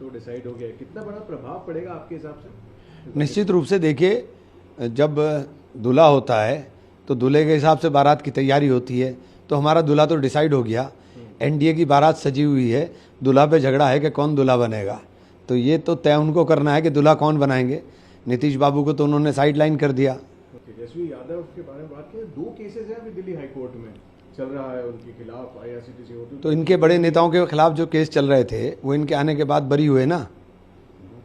तो डिसाइड हो गया है, कितना बड़ा प्रभाव पड़ेगा आपके हिसाब से? निश्चित रूप से देखिए, जब दूल्हा होता है तो दूल्हे के हिसाब से बारात की तैयारी होती है। तो हमारा दूल्हा तो डिसाइड हो गया, एनडीए की बारात सजी हुई है, दूल्हा पे झगड़ा है कि कौन दूल्हा बनेगा। तो ये तो तय उनको करना है कि दूल्हा कौन बनाएंगे। नीतीश बाबू को तो उन्होंने साइडलाइन कर दिया। तेजस्वी यादव के बारे में बात करें, 2 केसेस हैं अभी दिल्ली हाई कोर्ट में चल रहा है उनके खिलाफ, आईआरसीटीसी होती। तो इनके बड़े नेताओं के खिलाफ जो केस चल रहे थे वो इनके आने के बाद बरी हुए ना।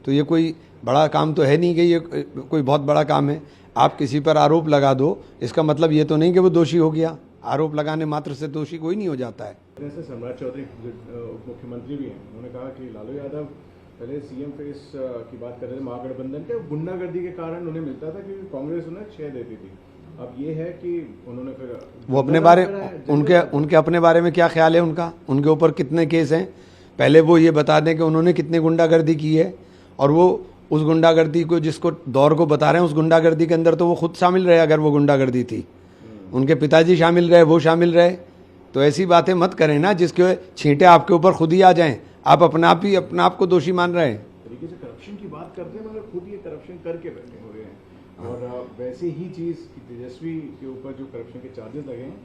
तो ये कोई बड़ा काम तो है नहीं कि ये कोई बहुत बड़ा काम है। आप किसी पर आरोप लगा दो, इसका मतलब ये तो नहीं कि वो दोषी हो गया। आरोप लगाने मात्र से दोषी कोई नहीं हो जाता है। जैसे सम्राट चौधरी उप मुख्यमंत्री भी हैं, उन्होंने कहा कि लालू यादव पहले सीएम फेस की बात कर रहे थे महागठबंधन के, गुंडागर्दी के कारण उन्हें मिलता था क्योंकि कांग्रेस उन्हें 6 देती थी। अब ये है कि उन्होंने फिर वो अपने बारे उनके अपने बारे में क्या ख्याल है उनका, उनके ऊपर कितने केस हैं, पहले वो ये बता दें कि उन्होंने कितनी गुंडागर्दी की है। और वो उस गुंडागर्दी को, जिसको दौर को बता रहे हैं, उस गुंडागर्दी के अंदर तो वो खुद शामिल रहे। अगर वो गुंडागर्दी थी, उनके पिताजी शामिल रहे, वो शामिल रहे। तो ऐसी बातें मत करें ना जिसके छींटे आपके ऊपर खुद ही आ जाएं। आप अपने आप को दोषी मान रहे हैं। तरीके से करप्शन की बात करते हैं मगर खुद ये करप्शन करके बैठे हुए हैं। और वैसे ही चीज़ कि तेजस्वी के ऊपर जो करप्शन के चार्जेस लगे हैं,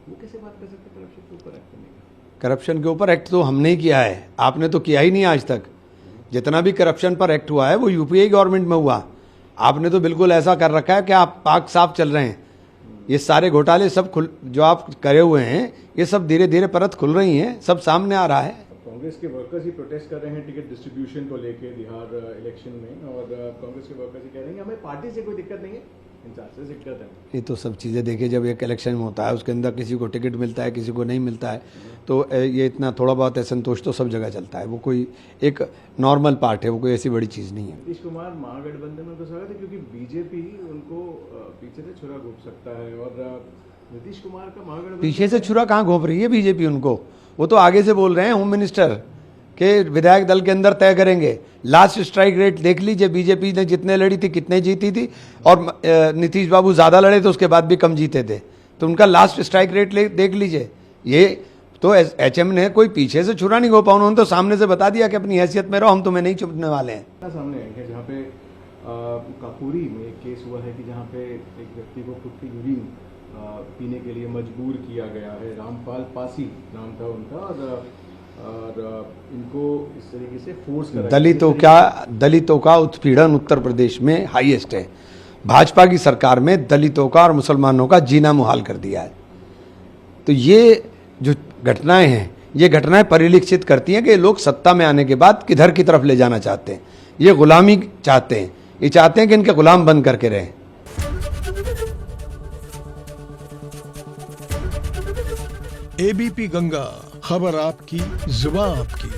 वो कैसे बात कर सकते हैं करप्शन के ऊपर एक्ट करने का? करप्शन के ऊपर एक्ट तो हमने ही किया है, आपने तो किया ही नहीं आज तक। जितना भी करप्शन पर एक्ट हुआ है वो यूपीए गवर्नमेंट में हुआ। आपने तो बिल्कुल ऐसा कर रखा है कि आप पाक साफ चल रहे हैं। ये सारे घोटाले सब जो आप करे हुए हैं, ये सब धीरे धीरे परत खुल रही हैं, सब सामने आ रहा है। कांग्रेस के वर्कर्स ही प्रोटेस्ट कर रहे हैं टिकट डिस्ट्रीब्यूशन को लेके बिहार इलेक्शन में, और कांग्रेस के वर्कर्स ही कह रहे हैं हमें पार्टी से कोई दिक्कत नहीं है, इंचार्ज से दिक्कत है। ये तो सब चीज़ें देखिए, जब एक इलेक्शन में होता है उसके अंदर किसी को टिकट मिलता है, किसी को नहीं मिलता है, तो ये इतना थोड़ा बहुत असंतोष तो सब जगह चलता है। वो कोई एक नॉर्मल पार्ट है, वो कोई ऐसी बड़ी चीज़ नहीं है। नीतीश कुमार महागठबंधन में तो स्वागत है क्योंकि बीजेपी उनको पीछे से छुरा घोंप सकता है, और नीतीश कुमार का महागठबंधन पीछे से छुरा कहाँ घोंप रही है बीजेपी उनको? वो तो आगे से बोल रहे हैं, होम मिनिस्टर के विधायक दल के अंदर तय करेंगे। लास्ट स्ट्राइक रेट देख लीजिए, बीजेपी ने जितने लड़ी थी कितने जीती थी, और नीतीश बाबू ज़्यादा लड़े तो उसके बाद भी कम जीते थे। तो उनका लास्ट स्ट्राइक रेट देख लीजिए। ये तो एचएम ने कोई पीछे से छुरा नहीं घोंपा, उन्होंने तो सामने से बता दिया कि अपनी हैसियत में रहो, हम तुम्हें नहीं चुपने वाले हैं। सामने है जहाँ पे काकोरी में एक केस हुआ है कि जहाँ पे एक व्यक्ति को खुद की यूरिन पीने के लिए मजबूर किया गया है। रामपाल पासी नाम था उनका, और इनको इस तरीके से फोर्स करा। दलितों का उत्पीड़न उत्तर प्रदेश में हाईएस्ट है। भाजपा की सरकार में दलितों का और मुसलमानों का जीना मुहाल कर दिया है। तो ये जो घटनाएं हैं, ये घटनाएं परिलक्षित करती हैं कि लोग सत्ता में आने के बाद किधर की तरफ ले जाना चाहते हैं। ये गुलामी चाहते हैं, ये चाहते हैं कि इनके गुलाम बन करके रहें। एबीपी गंगा, खबर आपकी, जुबान आपकी।